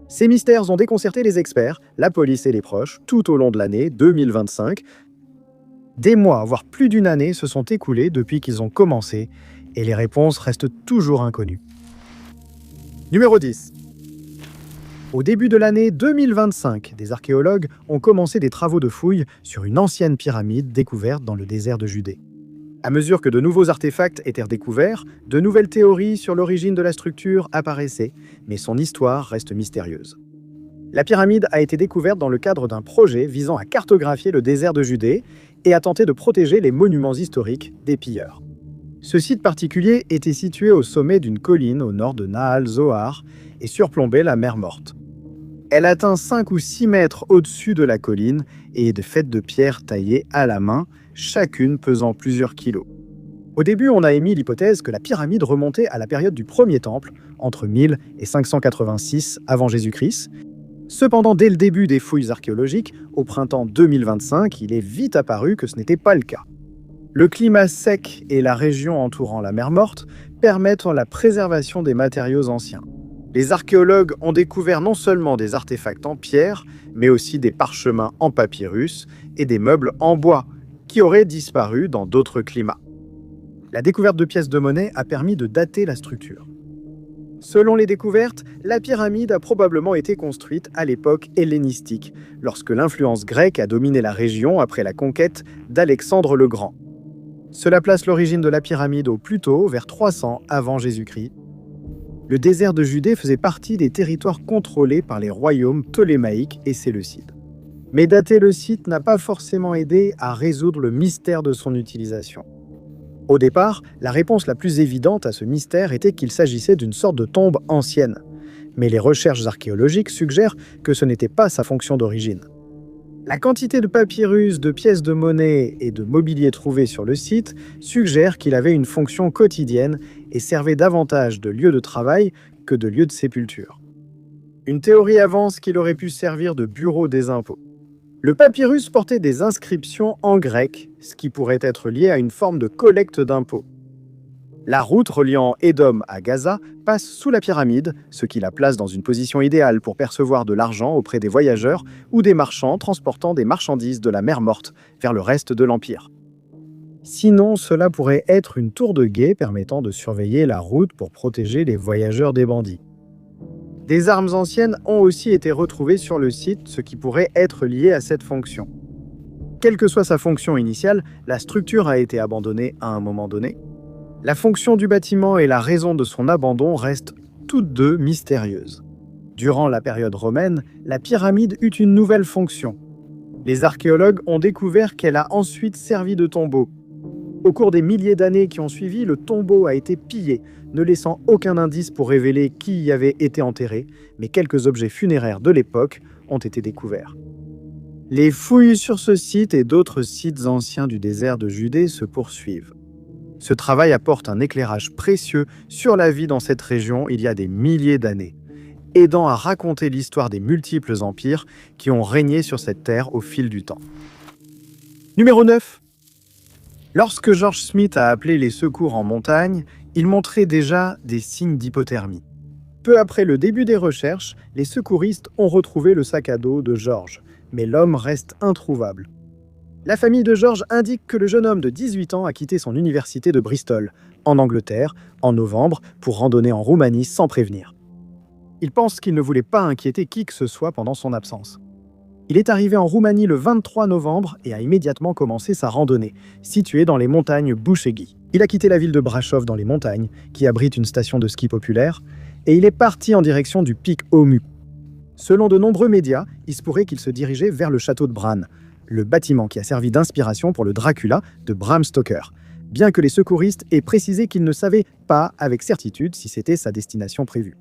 Ces mystères ont déconcerté les experts, la police et les proches tout au long de l'année 2025. Des mois, voire plus d'une année, se sont écoulés depuis qu'ils ont commencé et les réponses restent toujours inconnues. Numéro 10. Au début de l'année 2025, des archéologues ont commencé des travaux de fouilles sur une ancienne pyramide découverte dans le désert de Judée. À mesure que de nouveaux artefacts étaient découverts, de nouvelles théories sur l'origine de la structure apparaissaient, mais son histoire reste mystérieuse. La pyramide a été découverte dans le cadre d'un projet visant à cartographier le désert de Judée et à tenter de protéger les monuments historiques des pilleurs. Ce site particulier était situé au sommet d'une colline au nord de Nahal Zohar et surplombait la mer Morte. Elle atteint 5 ou 6 mètres au-dessus de la colline et est faite de pierres taillées à la main, chacune pesant plusieurs kilos. Au début, on a émis l'hypothèse que la pyramide remontait à la période du premier temple, entre 1000 et 586 avant Jésus-Christ. Cependant, dès le début des fouilles archéologiques, au printemps 2025, il est vite apparu que ce n'était pas le cas. Le climat sec et la région entourant la mer Morte permettent la préservation des matériaux anciens. Les archéologues ont découvert non seulement des artefacts en pierre, mais aussi des parchemins en papyrus et des meubles en bois, qui auraient disparu dans d'autres climats. La découverte de pièces de monnaie a permis de dater la structure. Selon les découvertes, la pyramide a probablement été construite à l'époque hellénistique, lorsque l'influence grecque a dominé la région après la conquête d'Alexandre le Grand. Cela place l'origine de la pyramide au plus tôt, vers 300 avant Jésus-Christ. Le désert de Judée faisait partie des territoires contrôlés par les royaumes ptolémaïques et séleucides. Mais dater le site n'a pas forcément aidé à résoudre le mystère de son utilisation. Au départ, la réponse la plus évidente à ce mystère était qu'il s'agissait d'une sorte de tombe ancienne. Mais les recherches archéologiques suggèrent que ce n'était pas sa fonction d'origine. La quantité de papyrus, de pièces de monnaie et de mobilier trouvés sur le site suggère qu'il avait une fonction quotidienne et servait davantage de lieu de travail que de lieu de sépulture. Une théorie avance qu'il aurait pu servir de bureau des impôts. Le papyrus portait des inscriptions en grec, ce qui pourrait être lié à une forme de collecte d'impôts. La route reliant Édom à Gaza passe sous la pyramide, ce qui la place dans une position idéale pour percevoir de l'argent auprès des voyageurs ou des marchands transportant des marchandises de la mer Morte vers le reste de l'Empire. Sinon, cela pourrait être une tour de guet permettant de surveiller la route pour protéger les voyageurs des bandits. Des armes anciennes ont aussi été retrouvées sur le site, ce qui pourrait être lié à cette fonction. Quelle que soit sa fonction initiale, la structure a été abandonnée à un moment donné. La fonction du bâtiment et la raison de son abandon restent toutes deux mystérieuses. Durant la période romaine, la pyramide eut une nouvelle fonction. Les archéologues ont découvert qu'elle a ensuite servi de tombeau. Au cours des milliers d'années qui ont suivi, le tombeau a été pillé, ne laissant aucun indice pour révéler qui y avait été enterré, mais quelques objets funéraires de l'époque ont été découverts. Les fouilles sur ce site et d'autres sites anciens du désert de Judée se poursuivent. Ce travail apporte un éclairage précieux sur la vie dans cette région il y a des milliers d'années, aidant à raconter l'histoire des multiples empires qui ont régné sur cette terre au fil du temps. Numéro 9. Lorsque George Smith a appelé les secours en montagne, il montrait déjà des signes d'hypothermie. Peu après le début des recherches, les secouristes ont retrouvé le sac à dos de George, mais l'homme reste introuvable. La famille de George indique que le jeune homme de 18 ans a quitté son université de Bristol, en Angleterre, en novembre, pour randonner en Roumanie sans prévenir. Il pense qu'il ne voulait pas inquiéter qui que ce soit pendant son absence. Il est arrivé en Roumanie le 23 novembre et a immédiatement commencé sa randonnée, située dans les montagnes Bucegi. Il a quitté la ville de Brasov dans les montagnes, qui abrite une station de ski populaire, et il est parti en direction du pic Omu. Selon de nombreux médias, il se pourrait qu'il se dirigeait vers le château de Bran, le bâtiment qui a servi d'inspiration pour le Dracula de Bram Stoker, bien que les secouristes aient précisé qu'ils ne savaient pas avec certitude si c'était sa destination prévue.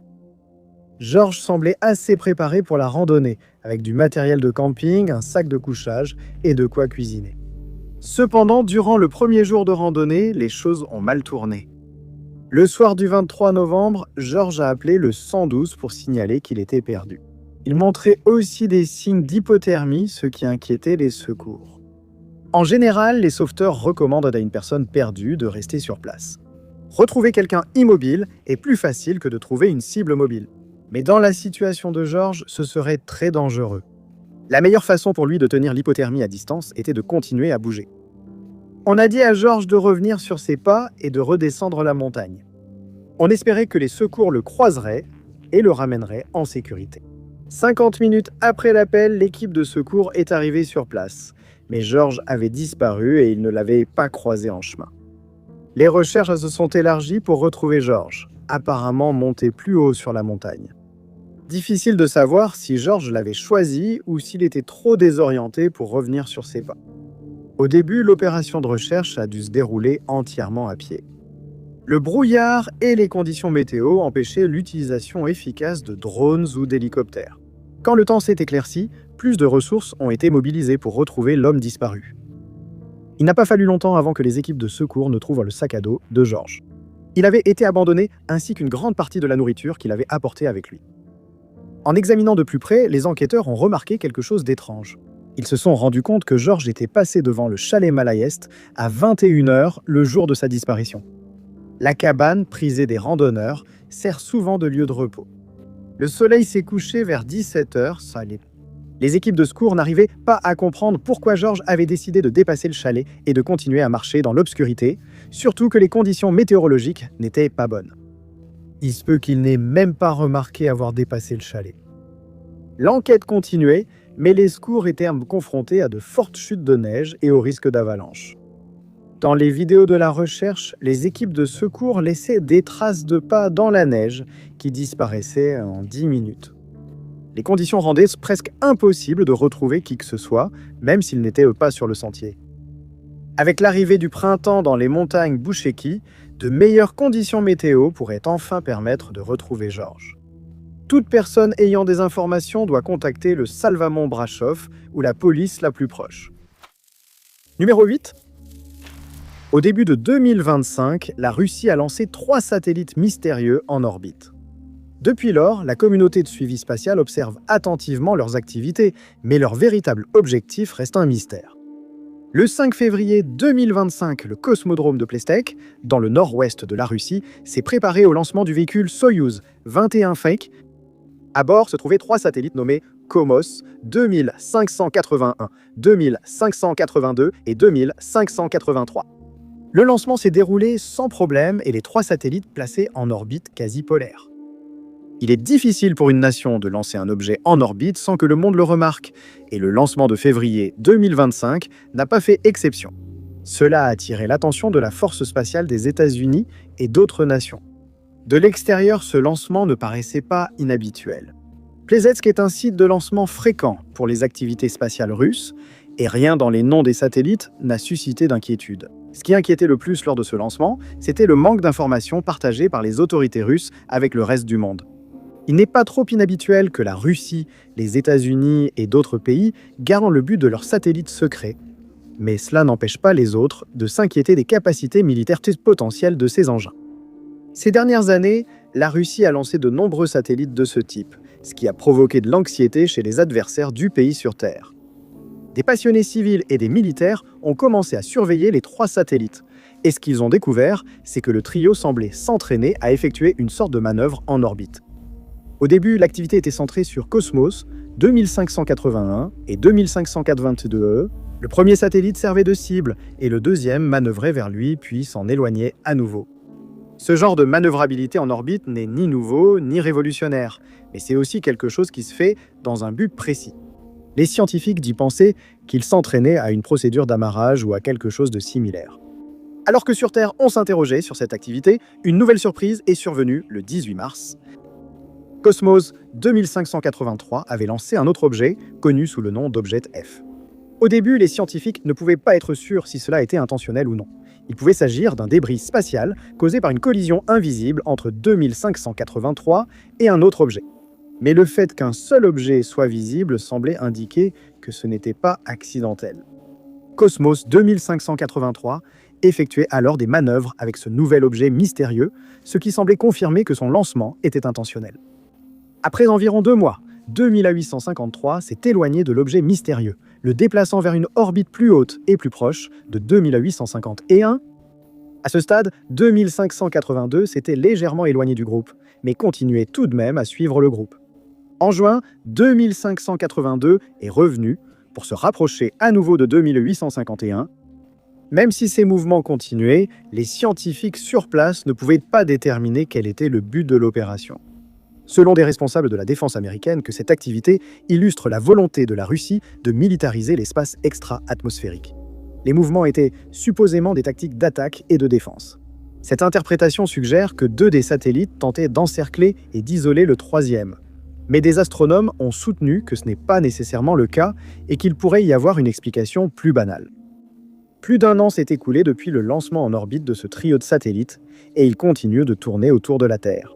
George semblait assez préparé pour la randonnée, avec du matériel de camping, un sac de couchage et de quoi cuisiner. Cependant, durant le premier jour de randonnée, les choses ont mal tourné. Le soir du 23 novembre, George a appelé le 112 pour signaler qu'il était perdu. Il montrait aussi des signes d'hypothermie, ce qui inquiétait les secours. En général, les sauveteurs recommandent à une personne perdue de rester sur place. Retrouver quelqu'un immobile est plus facile que de trouver une cible mobile. Mais dans la situation de George, ce serait très dangereux. La meilleure façon pour lui de tenir l'hypothermie à distance était de continuer à bouger. On a dit à George de revenir sur ses pas et de redescendre la montagne. On espérait que les secours le croiseraient et le ramèneraient en sécurité. 50 minutes après l'appel, l'équipe de secours est arrivée sur place. Mais George avait disparu et il ne l'avait pas croisé en chemin. Les recherches se sont élargies pour retrouver George, apparemment monté plus haut sur la montagne. Difficile de savoir si George l'avait choisi ou s'il était trop désorienté pour revenir sur ses pas. Au début, l'opération de recherche a dû se dérouler entièrement à pied. Le brouillard et les conditions météo empêchaient l'utilisation efficace de drones ou d'hélicoptères. Quand le temps s'est éclairci, plus de ressources ont été mobilisées pour retrouver l'homme disparu. Il n'a pas fallu longtemps avant que les équipes de secours ne trouvent le sac à dos de George. Il avait été abandonné ainsi qu'une grande partie de la nourriture qu'il avait apportée avec lui. En examinant de plus près, les enquêteurs ont remarqué quelque chose d'étrange. Ils se sont rendus compte que George était passé devant le chalet Malayest à 21h le jour de sa disparition. La cabane, prisée des randonneurs, sert souvent de lieu de repos. Le soleil s'est couché vers 17h, Les équipes de secours n'arrivaient pas à comprendre pourquoi George avait décidé de dépasser le chalet et de continuer à marcher dans l'obscurité, surtout que les conditions météorologiques n'étaient pas bonnes. Il se peut qu'il n'ait même pas remarqué avoir dépassé le chalet. L'enquête continuait, mais les secours étaient confrontés à de fortes chutes de neige et au risque d'avalanche. Dans les vidéos de la recherche, les équipes de secours laissaient des traces de pas dans la neige qui disparaissaient en 10 minutes. Les conditions rendaient presque impossible de retrouver qui que ce soit, même s'ils n'étaient pas sur le sentier. Avec l'arrivée du printemps dans les montagnes Boucheki, de meilleures conditions météo pourraient enfin permettre de retrouver George. Toute personne ayant des informations doit contacter le Salvamont Brasov ou la police la plus proche. Numéro 8. Au début de 2025, la Russie a lancé 3 satellites mystérieux en orbite. Depuis lors, la communauté de suivi spatial observe attentivement leurs activités, mais leur véritable objectif reste un mystère. Le 5 février 2025, le cosmodrome de Plestek, dans le nord-ouest de la Russie, s'est préparé au lancement du véhicule Soyouz 21 Fake. À bord se trouvaient 3 satellites nommés Komos 2581, 2582 et 2583. Le lancement s'est déroulé sans problème et les 3 satellites placés en orbite quasi polaire. Il est difficile pour une nation de lancer un objet en orbite sans que le monde le remarque, et le lancement de février 2025 n'a pas fait exception. Cela a attiré l'attention de la Force spatiale des États-Unis et d'autres nations. De l'extérieur, ce lancement ne paraissait pas inhabituel. Plesetsk est un site de lancement fréquent pour les activités spatiales russes, et rien dans les noms des satellites n'a suscité d'inquiétude. Ce qui inquiétait le plus lors de ce lancement, c'était le manque d'informations partagées par les autorités russes avec le reste du monde. Il n'est pas trop inhabituel que la Russie, les États-Unis et d'autres pays gardent le but de leurs satellites secrets. Mais cela n'empêche pas les autres de s'inquiéter des capacités militaires potentielles de ces engins. Ces dernières années, la Russie a lancé de nombreux satellites de ce type, ce qui a provoqué de l'anxiété chez les adversaires du pays sur Terre. Des passionnés civils et des militaires ont commencé à surveiller les 3 satellites. Et ce qu'ils ont découvert, c'est que le trio semblait s'entraîner à effectuer une sorte de manœuvre en orbite. Au début, l'activité était centrée sur Cosmos 2581 et 2582. Le premier satellite servait de cible et le deuxième manœuvrait vers lui puis s'en éloignait à nouveau. Ce genre de manœuvrabilité en orbite n'est ni nouveau ni révolutionnaire, mais c'est aussi quelque chose qui se fait dans un but précis. Les scientifiques d'y penser qu'ils s'entraînaient à une procédure d'amarrage ou à quelque chose de similaire. Alors que sur Terre, on s'interrogeait sur cette activité, une nouvelle surprise est survenue le 18 mars. Cosmos 2583 avait lancé un autre objet, connu sous le nom d'Objet F. Au début, les scientifiques ne pouvaient pas être sûrs si cela était intentionnel ou non. Il pouvait s'agir d'un débris spatial causé par une collision invisible entre 2583 et un autre objet. Mais le fait qu'un seul objet soit visible semblait indiquer que ce n'était pas accidentel. Cosmos 2583 effectuait alors des manœuvres avec ce nouvel objet mystérieux, ce qui semblait confirmer que son lancement était intentionnel. Après environ 2 mois, 2853 s'est éloigné de l'objet mystérieux, le déplaçant vers une orbite plus haute et plus proche de 2851. À ce stade, 2582 s'était légèrement éloigné du groupe, mais continuait tout de même à suivre le groupe. En juin, 2582 est revenu pour se rapprocher à nouveau de 2851. Même si ces mouvements continuaient, les scientifiques sur place ne pouvaient pas déterminer quel était le but de l'opération. Selon des responsables de la défense américaine, que cette activité illustre la volonté de la Russie de militariser l'espace extra-atmosphérique. Les mouvements étaient supposément des tactiques d'attaque et de défense. Cette interprétation suggère que 2 des satellites tentaient d'encercler et d'isoler le 3e. Mais des astronomes ont soutenu que ce n'est pas nécessairement le cas et qu'il pourrait y avoir une explication plus banale. Plus d'1 an s'est écoulé depuis le lancement en orbite de ce trio de satellites et ils continuent de tourner autour de la Terre.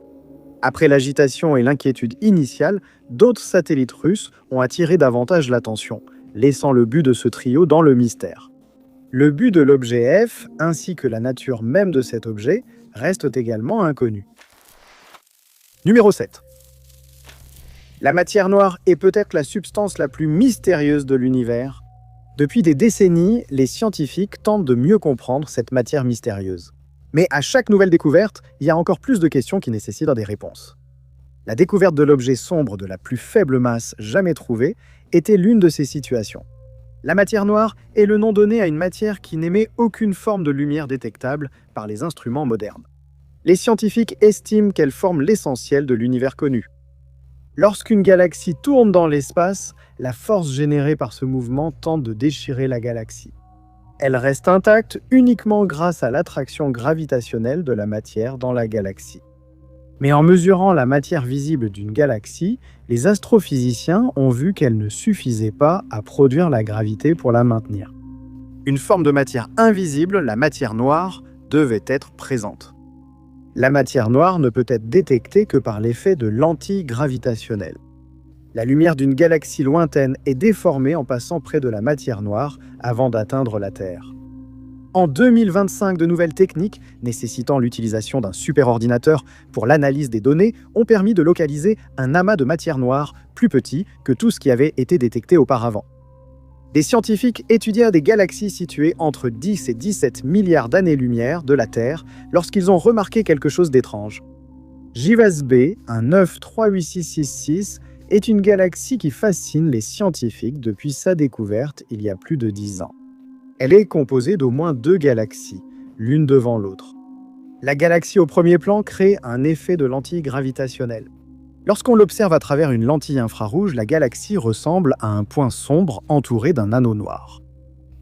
Après l'agitation et l'inquiétude initiale, d'autres satellites russes ont attiré davantage l'attention, laissant le but de ce trio dans le mystère. Le but de l'objet F, ainsi que la nature même de cet objet, restent également inconnus. Numéro 7. La matière noire est peut-être la substance la plus mystérieuse de l'univers. Depuis des décennies, les scientifiques tentent de mieux comprendre cette matière mystérieuse. Mais à chaque nouvelle découverte, il y a encore plus de questions qui nécessitent des réponses. La découverte de l'objet sombre de la plus faible masse jamais trouvée était l'une de ces situations. La matière noire est le nom donné à une matière qui n'émet aucune forme de lumière détectable par les instruments modernes. Les scientifiques estiment qu'elle forme l'essentiel de l'univers connu. Lorsqu'une galaxie tourne dans l'espace, la force générée par ce mouvement tente de déchirer la galaxie. Elle reste intacte uniquement grâce à l'attraction gravitationnelle de la matière dans la galaxie. Mais en mesurant la matière visible d'une galaxie, les astrophysiciens ont vu qu'elle ne suffisait pas à produire la gravité pour la maintenir. Une forme de matière invisible, la matière noire, devait être présente. La matière noire ne peut être détectée que par l'effet de lentilles gravitationnelles. La lumière d'une galaxie lointaine est déformée en passant près de la matière noire avant d'atteindre la Terre. En 2025, de nouvelles techniques, nécessitant l'utilisation d'un superordinateur pour l'analyse des données, ont permis de localiser un amas de matière noire plus petit que tout ce qui avait été détecté auparavant. Des scientifiques étudièrent des galaxies situées entre 10 et 17 milliards d'années-lumière de la Terre lorsqu'ils ont remarqué quelque chose d'étrange. JIVAS B, un 9386666, est une galaxie qui fascine les scientifiques depuis sa découverte il y a plus de 10 ans. Elle est composée d'au moins 2 galaxies, l'une devant l'autre. La galaxie au premier plan crée un effet de lentille gravitationnelle. Lorsqu'on l'observe à travers une lentille infrarouge, la galaxie ressemble à un point sombre entouré d'un anneau noir.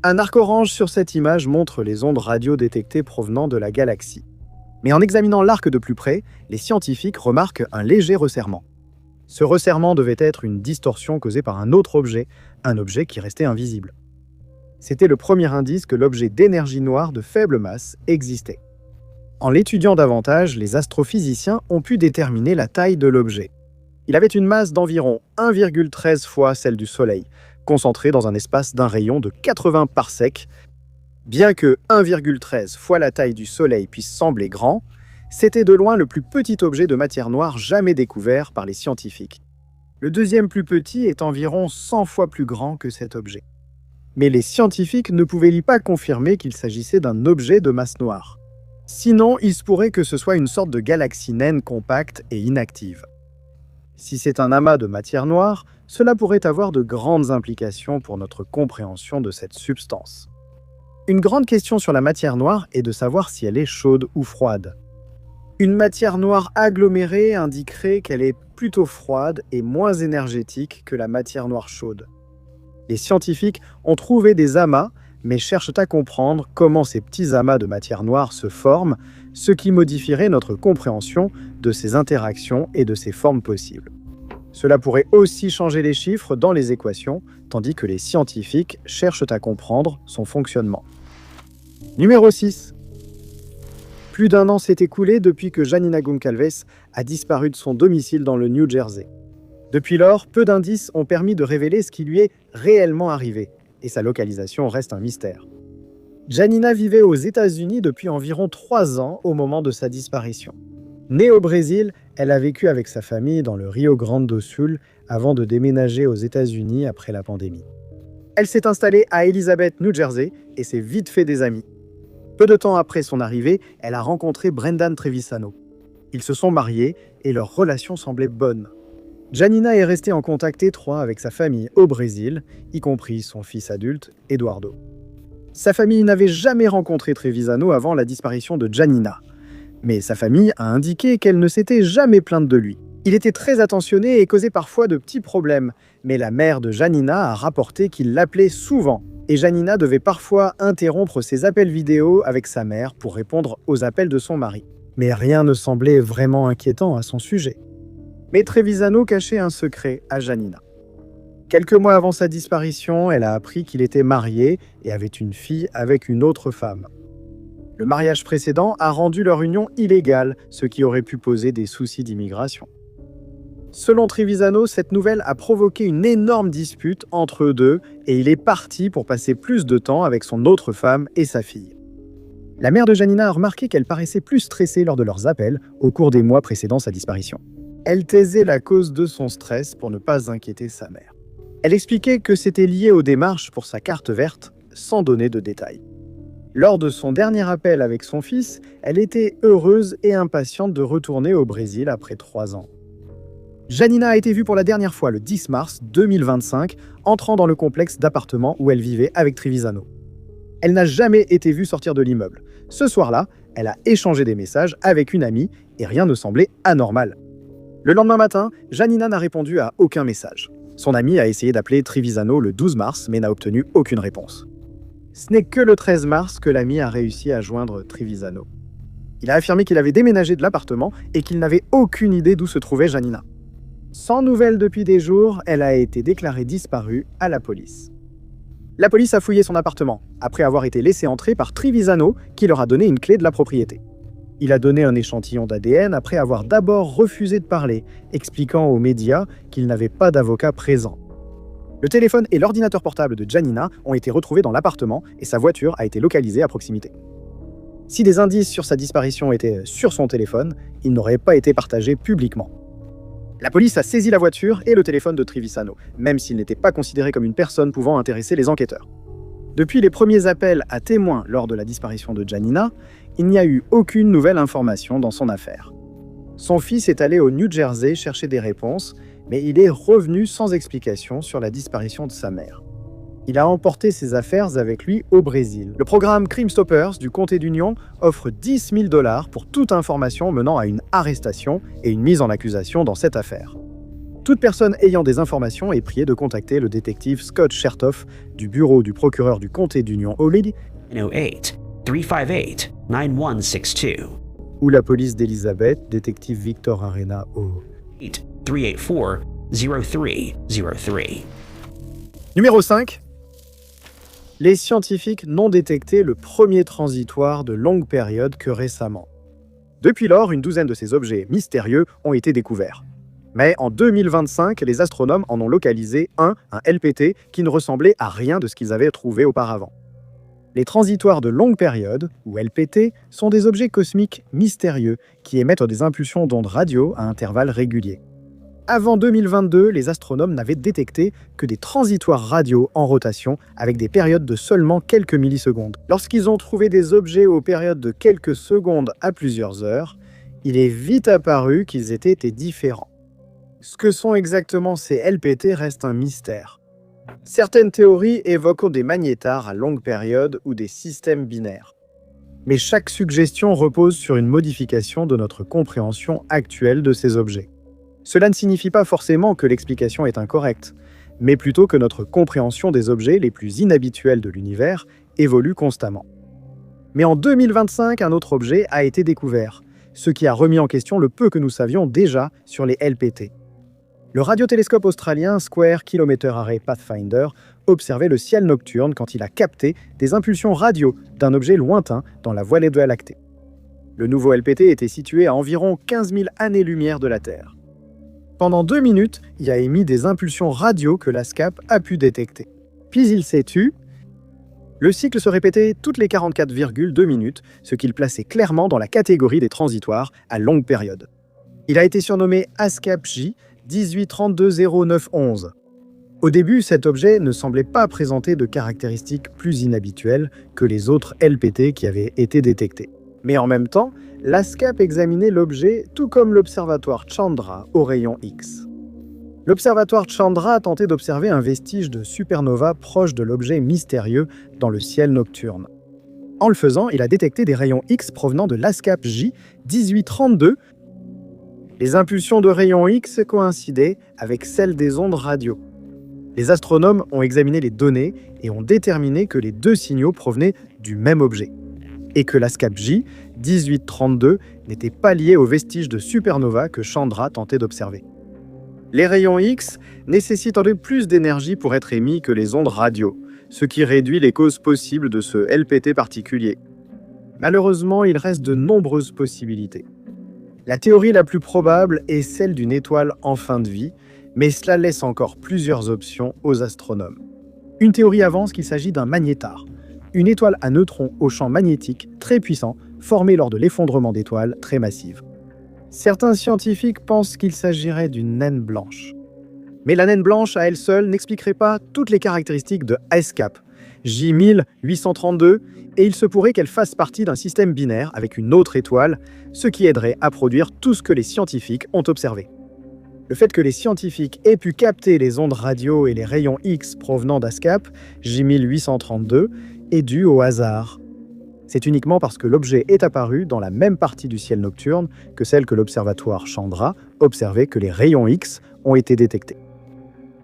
Un arc orange sur cette image montre les ondes radio détectées provenant de la galaxie. Mais en examinant l'arc de plus près, les scientifiques remarquent un léger resserrement. Ce resserrement devait être une distorsion causée par un autre objet, un objet qui restait invisible. C'était le premier indice que l'objet d'énergie noire de faible masse existait. En l'étudiant davantage, les astrophysiciens ont pu déterminer la taille de l'objet. Il avait une masse d'environ 1,13 fois celle du Soleil, concentrée dans un espace d'un rayon de 80 parsecs. Bien que 1,13 fois la taille du Soleil puisse sembler grand, c'était de loin le plus petit objet de matière noire jamais découvert par les scientifiques. Le deuxième plus petit est environ 100 fois plus grand que cet objet. Mais les scientifiques ne pouvaient pas confirmer qu'il s'agissait d'un objet de masse noire. Sinon, il se pourrait que ce soit une sorte de galaxie naine compacte et inactive. Si c'est un amas de matière noire, cela pourrait avoir de grandes implications pour notre compréhension de cette substance. Une grande question sur la matière noire est de savoir si elle est chaude ou froide. Une matière noire agglomérée indiquerait qu'elle est plutôt froide et moins énergétique que la matière noire chaude. Les scientifiques ont trouvé des amas, mais cherchent à comprendre comment ces petits amas de matière noire se forment, ce qui modifierait notre compréhension de ces interactions et de ces formes possibles. Cela pourrait aussi changer les chiffres dans les équations, tandis que les scientifiques cherchent à comprendre son fonctionnement. Numéro 6. Plus d'1 an s'est écoulé depuis que Janina Goncalves a disparu de son domicile dans le New Jersey. Depuis lors, peu d'indices ont permis de révéler ce qui lui est réellement arrivé, et sa localisation reste un mystère. Janina vivait aux États-Unis depuis environ 3 ans au moment de sa disparition. Née au Brésil, elle a vécu avec sa famille dans le Rio Grande do Sul avant de déménager aux États-Unis après la pandémie. Elle s'est installée à Elizabeth, New Jersey, et s'est vite fait des amis. Peu de temps après son arrivée, elle a rencontré Brendan Trevisano. Ils se sont mariés et leur relation semblait bonne. Janina est restée en contact étroit avec sa famille au Brésil, y compris son fils adulte, Eduardo. Sa famille n'avait jamais rencontré Trevisano avant la disparition de Janina. Mais sa famille a indiqué qu'elle ne s'était jamais plainte de lui. Il était très attentionné et causait parfois de petits problèmes, mais la mère de Janina a rapporté qu'il l'appelait souvent. Et Janina devait parfois interrompre ses appels vidéo avec sa mère pour répondre aux appels de son mari. Mais rien ne semblait vraiment inquiétant à son sujet. Mais Trevisano cachait un secret à Janina. Quelques mois avant sa disparition, elle a appris qu'il était marié et avait une fille avec une autre femme. Le mariage précédent a rendu leur union illégale, ce qui aurait pu poser des soucis d'immigration. Selon Trevisano, cette nouvelle a provoqué une énorme dispute entre eux deux et il est parti pour passer plus de temps avec son autre femme et sa fille. La mère de Janina a remarqué qu'elle paraissait plus stressée lors de leurs appels au cours des mois précédant sa disparition. Elle taisait la cause de son stress pour ne pas inquiéter sa mère. Elle expliquait que c'était lié aux démarches pour sa carte verte, sans donner de détails. Lors de son dernier appel avec son fils, elle était heureuse et impatiente de retourner au Brésil après 3 ans. Janina a été vue pour la dernière fois le 10 mars 2025, entrant dans le complexe d'appartements où elle vivait avec Trevisano. Elle n'a jamais été vue sortir de l'immeuble. Ce soir-là, elle a échangé des messages avec une amie et rien ne semblait anormal. Le lendemain matin, Janina n'a répondu à aucun message. Son amie a essayé d'appeler Trevisano le 12 mars, mais n'a obtenu aucune réponse. Ce n'est que le 13 mars que l'ami a réussi à joindre Trevisano. Il a affirmé qu'il avait déménagé de l'appartement et qu'il n'avait aucune idée d'où se trouvait Janina. Sans nouvelles depuis des jours, elle a été déclarée disparue à la police. La police a fouillé son appartement, après avoir été laissée entrer par Trevisano, qui leur a donné une clé de la propriété. Il a donné un échantillon d'ADN après avoir d'abord refusé de parler, expliquant aux médias qu'il n'avait pas d'avocat présent. Le téléphone et l'ordinateur portable de Janina ont été retrouvés dans l'appartement et sa voiture a été localisée à proximité. Si des indices sur sa disparition étaient sur son téléphone, ils n'auraient pas été partagés publiquement. La police a saisi la voiture et le téléphone de Trevisano, même s'il n'était pas considéré comme une personne pouvant intéresser les enquêteurs. Depuis les premiers appels à témoins lors de la disparition de Janina, il n'y a eu aucune nouvelle information dans son affaire. Son fils est allé au New Jersey chercher des réponses, mais il est revenu sans explication sur la disparition de sa mère. Il a emporté ses affaires avec lui au Brésil. Le programme Crime Stoppers du comté d'Union offre 10 000 $ pour toute information menant à une arrestation et une mise en accusation dans cette affaire. Toute personne ayant des informations est priée de contacter le détective Scott Chertoff du bureau du procureur du comté d'Union au 808-358-9162 ou la police d'Elizabeth, détective Victor Arena au 384-0303. Numéro 5. Les scientifiques n'ont détecté le premier transitoire de longue période que récemment. Depuis lors, une douzaine de ces objets mystérieux ont été découverts. Mais en 2025, les astronomes en ont localisé un LPT, qui ne ressemblait à rien de ce qu'ils avaient trouvé auparavant. Les transitoires de longue période, ou LPT, sont des objets cosmiques mystérieux qui émettent des impulsions d'ondes radio à intervalles réguliers. Avant 2022, les astronomes n'avaient détecté que des transitoires radio en rotation avec des périodes de seulement quelques millisecondes. Lorsqu'ils ont trouvé des objets aux périodes de quelques secondes à plusieurs heures, il est vite apparu qu'ils étaient différents. Ce que sont exactement ces LPT reste un mystère. Certaines théories évoquent des magnétars à longue période ou des systèmes binaires. Mais chaque suggestion repose sur une modification de notre compréhension actuelle de ces objets. Cela ne signifie pas forcément que l'explication est incorrecte, mais plutôt que notre compréhension des objets les plus inhabituels de l'univers évolue constamment. Mais en 2025, un autre objet a été découvert, ce qui a remis en question le peu que nous savions déjà sur les LPT. Le radiotélescope australien Square Kilometre Array Pathfinder observait le ciel nocturne quand il a capté des impulsions radio d'un objet lointain dans la Voie lactée. Le nouveau LPT était situé à environ 15 000 années-lumière de la Terre. Pendant 2 minutes, il a émis des impulsions radio que l'ASCAP a pu détecter. Puis il s'est tu. Le cycle se répétait toutes les 44,2 minutes, ce qui le plaçait clairement dans la catégorie des transitoires à longue période. Il a été surnommé ASCAP-J 1832091. Au début, cet objet ne semblait pas présenter de caractéristiques plus inhabituelles que les autres LPT qui avaient été détectés. Mais en même temps, l'ASCAP examinait l'objet tout comme l'observatoire Chandra au rayon X. L'observatoire Chandra a tenté d'observer un vestige de supernova proche de l'objet mystérieux dans le ciel nocturne. En le faisant, il a détecté des rayons X provenant de l'ASCAP J 1832. Les impulsions de rayons X coïncidaient avec celles des ondes radio. Les astronomes ont examiné les données et ont déterminé que les deux signaux provenaient du même objet, et que l'ASCAP J 1832 n'était pas lié aux vestiges de supernova que Chandra tentait d'observer. Les rayons X nécessitent en fait plus d'énergie pour être émis que les ondes radio, ce qui réduit les causes possibles de ce LPT particulier. Malheureusement, il reste de nombreuses possibilités. La théorie la plus probable est celle d'une étoile en fin de vie, mais cela laisse encore plusieurs options aux astronomes. Une théorie avance qu'il s'agit d'un magnétar, une étoile à neutrons au champ magnétique très puissant formée lors de l'effondrement d'étoiles très massives. Certains scientifiques pensent qu'il s'agirait d'une naine blanche. Mais la naine blanche, à elle seule, n'expliquerait pas toutes les caractéristiques de ASCAP, J1832, et il se pourrait qu'elle fasse partie d'un système binaire avec une autre étoile, ce qui aiderait à produire tout ce que les scientifiques ont observé. Le fait que les scientifiques aient pu capter les ondes radio et les rayons X provenant d'ASCAP, J1832, est dû au hasard. C'est uniquement parce que l'objet est apparu dans la même partie du ciel nocturne que celle que l'observatoire Chandra observait que les rayons X ont été détectés.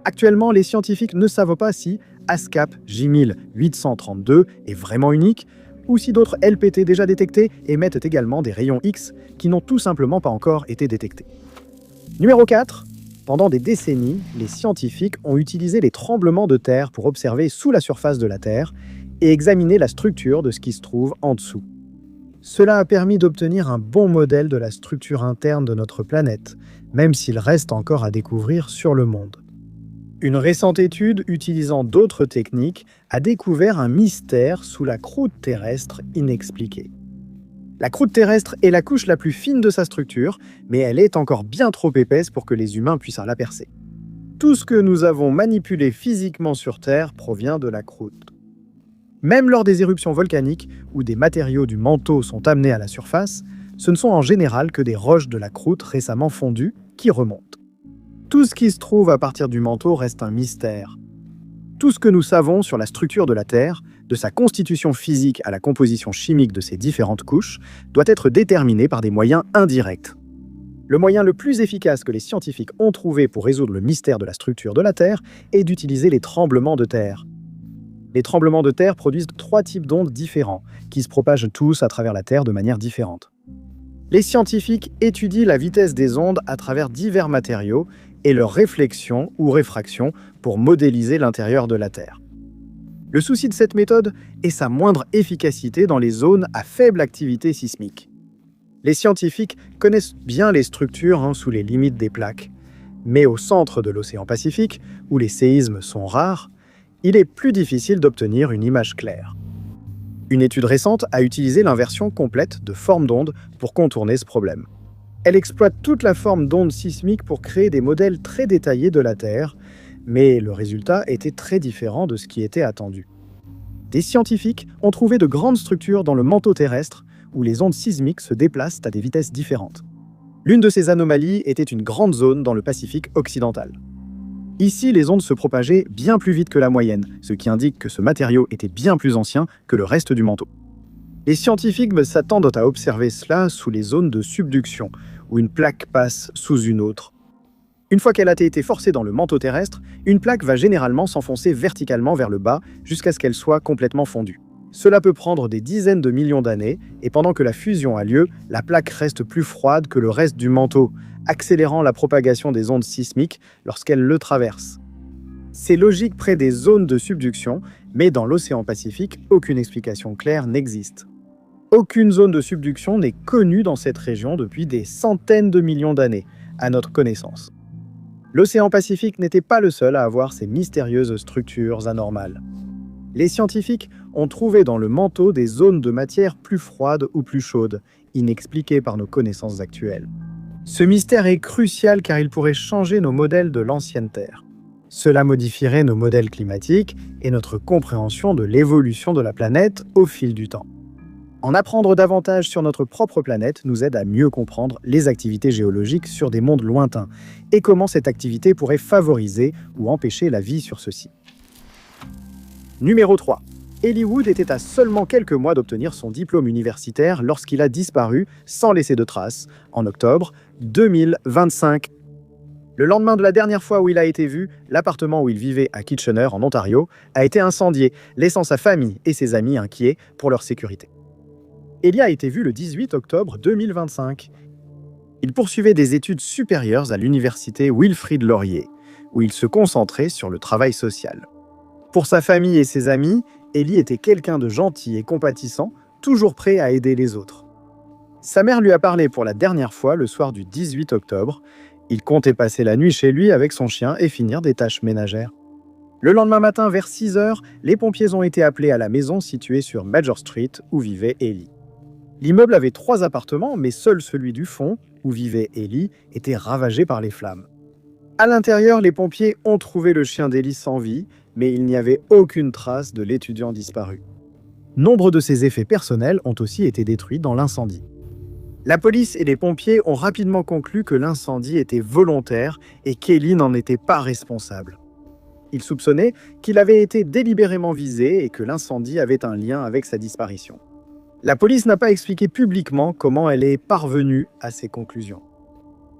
Actuellement, les scientifiques ne savent pas si ASCAP J1832 est vraiment unique ou si d'autres LPT déjà détectés émettent également des rayons X qui n'ont tout simplement pas encore été détectés. Numéro 4. Pendant des décennies, les scientifiques ont utilisé les tremblements de terre pour observer sous la surface de la Terre et examiner la structure de ce qui se trouve en dessous. Cela a permis d'obtenir un bon modèle de la structure interne de notre planète, même s'il reste encore à découvrir sur le monde. Une récente étude utilisant d'autres techniques a découvert un mystère sous la croûte terrestre inexpliquée. La croûte terrestre est la couche la plus fine de sa structure, mais elle est encore bien trop épaisse pour que les humains puissent la percer. Tout ce que nous avons manipulé physiquement sur Terre provient de la croûte. Même lors des éruptions volcaniques, où des matériaux du manteau sont amenés à la surface, ce ne sont en général que des roches de la croûte récemment fondues qui remontent. Tout ce qui se trouve à partir du manteau reste un mystère. Tout ce que nous savons sur la structure de la Terre, de sa constitution physique à la composition chimique de ses différentes couches, doit être déterminé par des moyens indirects. Le moyen le plus efficace que les scientifiques ont trouvé pour résoudre le mystère de la structure de la Terre est d'utiliser les tremblements de terre. Les tremblements de terre produisent 3 types d'ondes différents, qui se propagent tous à travers la Terre de manière différente. Les scientifiques étudient la vitesse des ondes à travers divers matériaux et leur réflexion ou réfraction pour modéliser l'intérieur de la Terre. Le souci de cette méthode est sa moindre efficacité dans les zones à faible activité sismique. Les scientifiques connaissent bien les structures sous les limites des plaques, mais au centre de l'océan Pacifique, où les séismes sont rares, il est plus difficile d'obtenir une image claire. Une étude récente a utilisé l'inversion complète de forme d'onde pour contourner ce problème. Elle exploite toute la forme d'onde sismique pour créer des modèles très détaillés de la Terre, mais le résultat était très différent de ce qui était attendu. Des scientifiques ont trouvé de grandes structures dans le manteau terrestre où les ondes sismiques se déplacent à des vitesses différentes. L'une de ces anomalies était une grande zone dans le Pacifique occidental. Ici, les ondes se propageaient bien plus vite que la moyenne, ce qui indique que ce matériau était bien plus ancien que le reste du manteau. Les scientifiques s'attendent à observer cela sous les zones de subduction, où une plaque passe sous une autre. Une fois qu'elle a été forcée dans le manteau terrestre, une plaque va généralement s'enfoncer verticalement vers le bas jusqu'à ce qu'elle soit complètement fondue. Cela peut prendre des dizaines de millions d'années, et pendant que la fusion a lieu, la plaque reste plus froide que le reste du manteau, accélérant la propagation des ondes sismiques lorsqu'elle le traverse. C'est logique près des zones de subduction, mais dans l'océan Pacifique, aucune explication claire n'existe. Aucune zone de subduction n'est connue dans cette région depuis des centaines de millions d'années, à notre connaissance. L'océan Pacifique n'était pas le seul à avoir ces mystérieuses structures anormales. Les scientifiques ont trouvé dans le manteau des zones de matière plus froides ou plus chaudes, inexpliquées par nos connaissances actuelles. Ce mystère est crucial car il pourrait changer nos modèles de l'ancienne Terre. Cela modifierait nos modèles climatiques et notre compréhension de l'évolution de la planète au fil du temps. En apprendre davantage sur notre propre planète nous aide à mieux comprendre les activités géologiques sur des mondes lointains et comment cette activité pourrait favoriser ou empêcher la vie sur ceux-ci. Numéro 3. Ellie Wood était à seulement quelques mois d'obtenir son diplôme universitaire lorsqu'il a disparu sans laisser de traces, en octobre 2025. Le lendemain de la dernière fois où il a été vu, l'appartement où il vivait à Kitchener, en Ontario, a été incendié, laissant sa famille et ses amis inquiets pour leur sécurité. Ellie a été vu le 18 octobre 2025. Il poursuivait des études supérieures à l'université Wilfrid Laurier, où il se concentrait sur le travail social. Pour sa famille et ses amis, Ellie était quelqu'un de gentil et compatissant, toujours prêt à aider les autres. Sa mère lui a parlé pour la dernière fois le soir du 18 octobre. Il comptait passer la nuit chez lui avec son chien et finir des tâches ménagères. Le lendemain matin, vers 6 heures, les pompiers ont été appelés à la maison située sur Major Street où vivait Ellie. L'immeuble avait 3 appartements, mais seul celui du fond, où vivait Ellie, était ravagé par les flammes. À l'intérieur, les pompiers ont trouvé le chien d'Ellie sans vie, mais il n'y avait aucune trace de l'étudiant disparu. Nombre de ses effets personnels ont aussi été détruits dans l'incendie. La police et les pompiers ont rapidement conclu que l'incendie était volontaire et qu'Ellie n'en était pas responsable. Ils soupçonnaient qu'il avait été délibérément visé et que l'incendie avait un lien avec sa disparition. La police n'a pas expliqué publiquement comment elle est parvenue à ces conclusions.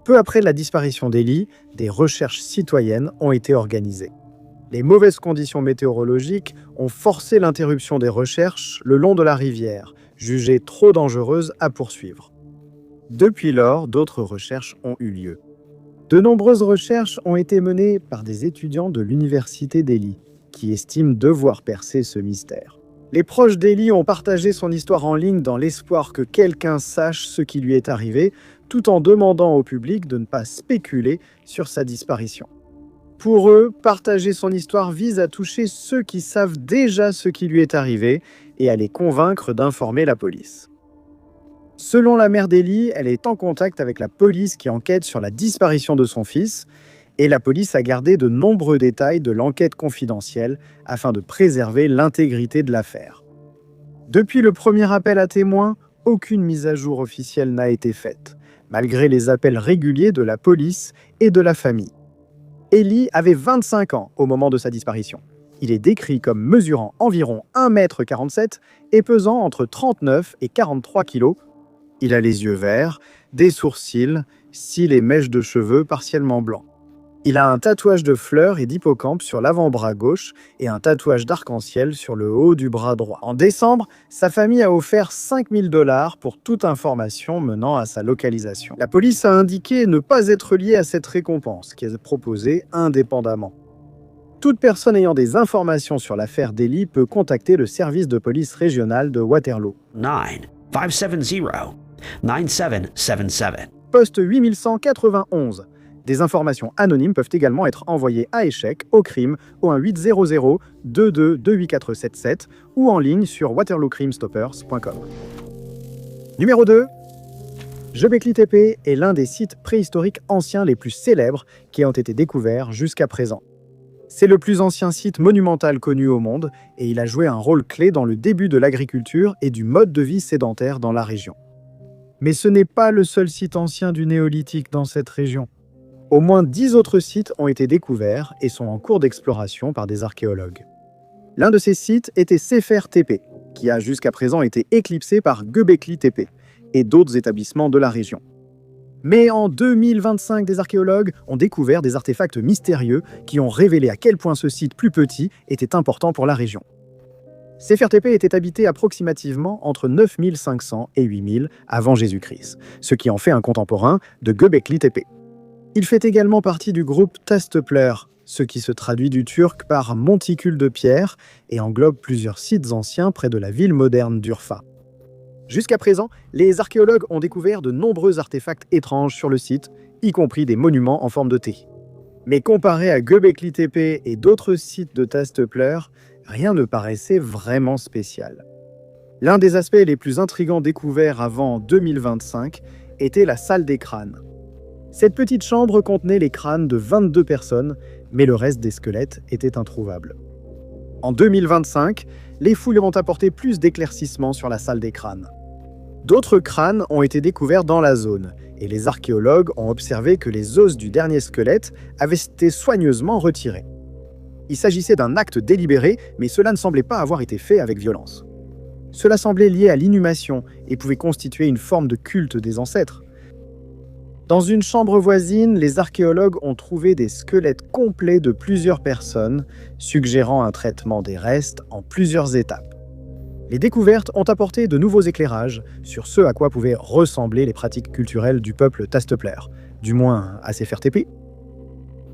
Peu après la disparition d'Ellie, des recherches citoyennes ont été organisées. Les mauvaises conditions météorologiques ont forcé l'interruption des recherches le long de la rivière, jugée trop dangereuse à poursuivre. Depuis lors, d'autres recherches ont eu lieu. De nombreuses recherches ont été menées par des étudiants de l'université d'Ellie, qui estiment devoir percer ce mystère. Les proches d'Ellie ont partagé son histoire en ligne dans l'espoir que quelqu'un sache ce qui lui est arrivé, tout en demandant au public de ne pas spéculer sur sa disparition. Pour eux, partager son histoire vise à toucher ceux qui savent déjà ce qui lui est arrivé et à les convaincre d'informer la police. Selon la mère d'Ellie, elle est en contact avec la police qui enquête sur la disparition de son fils et la police a gardé de nombreux détails de l'enquête confidentielle afin de préserver l'intégrité de l'affaire. Depuis le premier appel à témoins, aucune mise à jour officielle n'a été faite, malgré les appels réguliers de la police et de la famille. Ellie avait 25 ans au moment de sa disparition. Il est décrit comme mesurant environ 1,47 m et pesant entre 39 et 43 kg. Il a les yeux verts, des sourcils, cils et mèches de cheveux partiellement blancs. Il a un tatouage de fleurs et d'hippocampe sur l'avant-bras gauche et un tatouage d'arc-en-ciel sur le haut du bras droit. En décembre, sa famille a offert 5 000 $ pour toute information menant à sa localisation. La police a indiqué ne pas être liée à cette récompense, qui est proposée indépendamment. Toute personne ayant des informations sur l'affaire d'Ellie peut contacter le service de police régional de Waterloo. 9-570-9777. Poste 8191. Des informations anonymes peuvent également être envoyées à échec au crime au 1-800 22 28477 ou en ligne sur waterloocrimestoppers.com. Numéro 2. Göbekli Tepe est l'un des sites préhistoriques anciens les plus célèbres qui ont été découverts jusqu'à présent. C'est le plus ancien site monumental connu au monde et il a joué un rôle clé dans le début de l'agriculture et du mode de vie sédentaire dans la région. Mais ce n'est pas le seul site ancien du néolithique dans cette région. Au moins 10 autres sites ont été découverts et sont en cours d'exploration par des archéologues. L'un de ces sites était Sefer Tepe, qui a jusqu'à présent été éclipsé par Göbekli Tepe et d'autres établissements de la région. Mais en 2025, des archéologues ont découvert des artefacts mystérieux qui ont révélé à quel point ce site plus petit était important pour la région. Sefer Tepe était habité approximativement entre 9500 et 8000 avant Jésus-Christ, ce qui en fait un contemporain de Göbekli Tepe. Il fait également partie du groupe Tastepler, ce qui se traduit du turc par monticule de pierre et englobe plusieurs sites anciens près de la ville moderne d'Urfa. Jusqu'à présent, les archéologues ont découvert de nombreux artefacts étranges sur le site, y compris des monuments en forme de T. Mais comparé à Göbekli Tepe et d'autres sites de Tastepler, rien ne paraissait vraiment spécial. L'un des aspects les plus intrigants découverts avant 2025 était la salle des crânes. Cette petite chambre contenait les crânes de 22 personnes, mais le reste des squelettes était introuvable. En 2025, les fouilles ont apporté plus d'éclaircissements sur la salle des crânes. D'autres crânes ont été découverts dans la zone, et les archéologues ont observé que les os du dernier squelette avaient été soigneusement retirés. Il s'agissait d'un acte délibéré, mais cela ne semblait pas avoir été fait avec violence. Cela semblait lié à l'inhumation et pouvait constituer une forme de culte des ancêtres. Dans une chambre voisine, les archéologues ont trouvé des squelettes complets de plusieurs personnes, suggérant un traitement des restes en plusieurs étapes. Les découvertes ont apporté de nouveaux éclairages sur ce à quoi pouvaient ressembler les pratiques culturelles du peuple Tastepler, du moins à Sefertépé.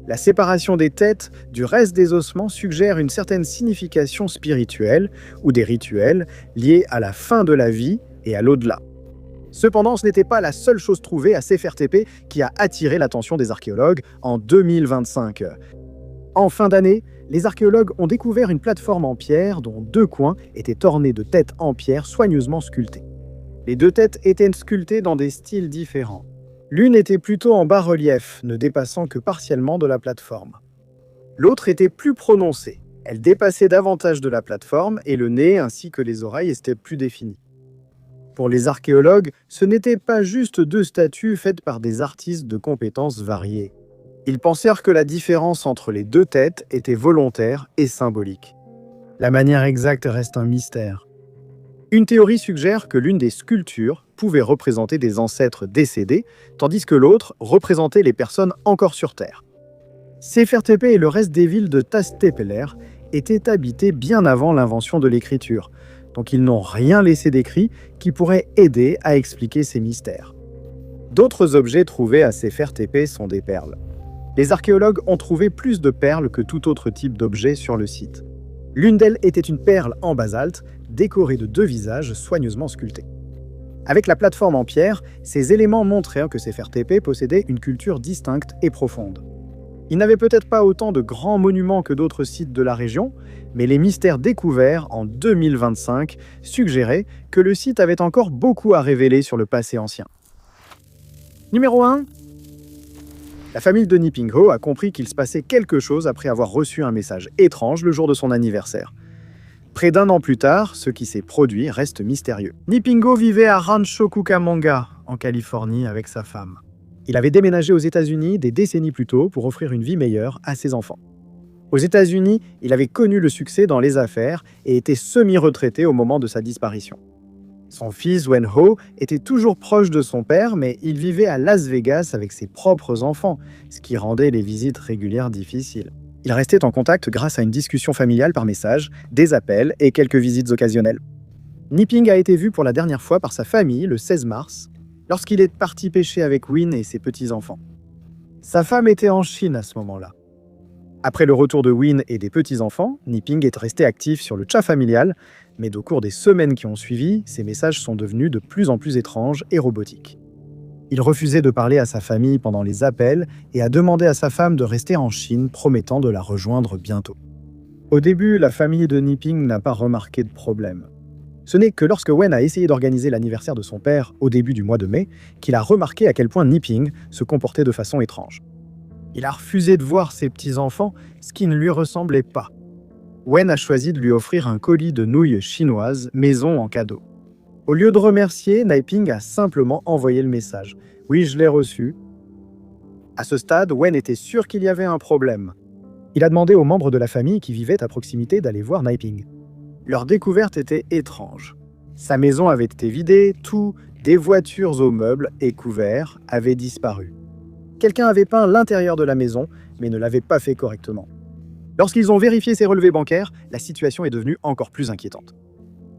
La séparation des têtes du reste des ossements suggère une certaine signification spirituelle ou des rituels liés à la fin de la vie et à l'au-delà. Cependant, ce n'était pas la seule chose trouvée à Sefertépé qui a attiré l'attention des archéologues en 2025. En fin d'année, les archéologues ont découvert une plateforme en pierre dont 2 coins étaient ornés de têtes en pierre soigneusement sculptées. Les 2 têtes étaient sculptées dans des styles différents. L'une était plutôt en bas-relief, ne dépassant que partiellement de la plateforme. L'autre était plus prononcée. Elle dépassait davantage de la plateforme et le nez ainsi que les oreilles étaient plus définis. Pour les archéologues, ce n'étaient pas juste 2 statues faites par des artistes de compétences variées. Ils pensèrent que la différence entre les 2 têtes était volontaire et symbolique. La manière exacte reste un mystère. Une théorie suggère que l'une des sculptures pouvait représenter des ancêtres décédés, tandis que l'autre représentait les personnes encore sur Terre. Sefertépé et le reste des villes de Tastepler étaient habités bien avant l'invention de l'écriture, donc ils n'ont rien laissé d'écrit qui pourrait aider à expliquer ces mystères. D'autres objets trouvés à Sefertépé sont des perles. Les archéologues ont trouvé plus de perles que tout autre type d'objet sur le site. L'une d'elles était une perle en basalte, décorée de 2 visages soigneusement sculptés. Avec la plateforme en pierre, ces éléments montraient que Sefertépé possédait une culture distincte et profonde. Il n'avait peut-être pas autant de grands monuments que d'autres sites de la région, mais les mystères découverts en 2025 suggéraient que le site avait encore beaucoup à révéler sur le passé ancien. Numéro 1. La famille de Nipingo a compris qu'il se passait quelque chose après avoir reçu un message étrange le jour de son anniversaire. Près d'1 an plus tard, ce qui s'est produit reste mystérieux. Nipingo vivait à Rancho Cucamonga, en Californie, avec sa femme. Il avait déménagé aux États-Unis des décennies plus tôt pour offrir une vie meilleure à ses enfants. Aux États-Unis, il avait connu le succès dans les affaires et était semi-retraité au moment de sa disparition. Son fils Wen Ho était toujours proche de son père, mais il vivait à Las Vegas avec ses propres enfants, ce qui rendait les visites régulières difficiles. Il restait en contact grâce à une discussion familiale par message, des appels et quelques visites occasionnelles. Niping a été vu pour la dernière fois par sa famille le 16 mars, lorsqu'il est parti pêcher avec Win et ses petits-enfants. Sa femme était en Chine à ce moment-là. Après le retour de Win et des petits-enfants, Niping est resté actif sur le chat familial, mais au cours des semaines qui ont suivi, ses messages sont devenus de plus en plus étranges et robotiques. Il refusait de parler à sa famille pendant les appels et a demandé à sa femme de rester en Chine, promettant de la rejoindre bientôt. Au début, la famille de Niping n'a pas remarqué de problème. Ce n'est que lorsque Wen a essayé d'organiser l'anniversaire de son père au début du mois de mai qu'il a remarqué à quel point Niping se comportait de façon étrange. Il a refusé de voir ses petits-enfants, ce qui ne lui ressemblait pas. Wen a choisi de lui offrir un colis de nouilles chinoises maison en cadeau. Au lieu de remercier, Niping a simplement envoyé le message. « Oui, je l'ai reçu. » À ce stade, Wen était sûr qu'il y avait un problème. Il a demandé aux membres de la famille qui vivaient à proximité d'aller voir Niping. Leur découverte était étrange. Sa maison avait été vidée, tout, des voitures aux meubles et couverts, avaient disparu. Quelqu'un avait peint l'intérieur de la maison, mais ne l'avait pas fait correctement. Lorsqu'ils ont vérifié ses relevés bancaires, la situation est devenue encore plus inquiétante.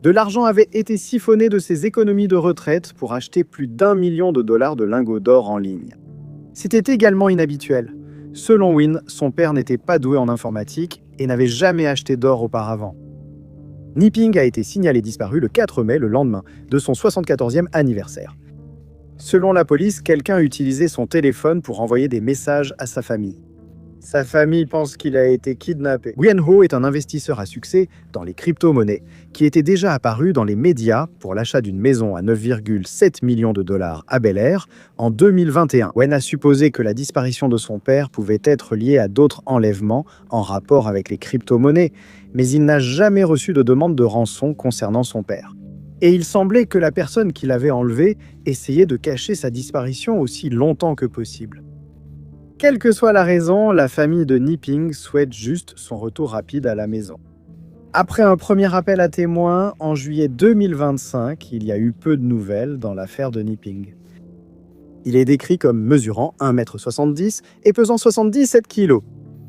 De l'argent avait été siphonné de ses économies de retraite pour acheter plus d'$1 million de lingots d'or en ligne. C'était également inhabituel. Selon Win, son père n'était pas doué en informatique et n'avait jamais acheté d'or auparavant. Niping a été signalé disparu le 4 mai, le lendemain de son 74e anniversaire. Selon la police, quelqu'un utilisait son téléphone pour envoyer des messages à sa famille. Sa famille pense qu'il a été kidnappé. Nguyen Ho est un investisseur à succès dans les crypto-monnaies, qui était déjà apparu dans les médias pour l'achat d'une maison à 9,7 millions de dollars à Bel Air en 2021. Nguyen a supposé que la disparition de son père pouvait être liée à d'autres enlèvements en rapport avec les crypto-monnaies, mais il n'a jamais reçu de demande de rançon concernant son père. Et il semblait que la personne qui l'avait enlevé essayait de cacher sa disparition aussi longtemps que possible. Quelle que soit la raison, la famille de Ni Ping souhaite juste son retour rapide à la maison. Après un premier appel à témoins, en juillet 2025, il y a eu peu de nouvelles dans l'affaire de Ni Ping. Il est décrit comme mesurant 1,70 m et pesant 77 kg.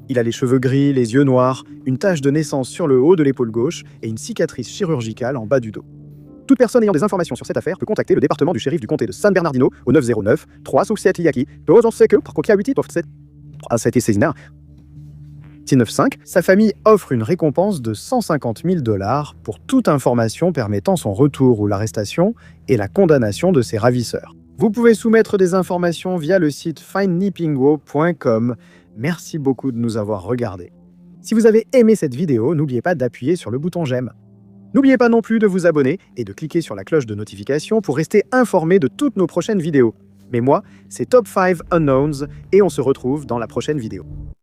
Il a les cheveux gris, les yeux noirs, une tache de naissance sur le haut de l'épaule gauche et une cicatrice chirurgicale en bas du dos. Toute personne ayant des informations sur cette affaire peut contacter le département du shérif du comté de San Bernardino au 909 367 Yaki. Sa famille offre une récompense de 150 000 $ pour toute information permettant son retour ou l'arrestation et la condamnation de ses ravisseurs. Vous pouvez soumettre des informations via le site findnipingwo.com. Merci beaucoup de nous avoir regardés. Si vous avez aimé cette vidéo, n'oubliez pas d'appuyer sur le bouton j'aime. N'oubliez pas non plus de vous abonner et de cliquer sur la cloche de notification pour rester informé de toutes nos prochaines vidéos. Mais moi, c'est Top 5 Unknowns et on se retrouve dans la prochaine vidéo.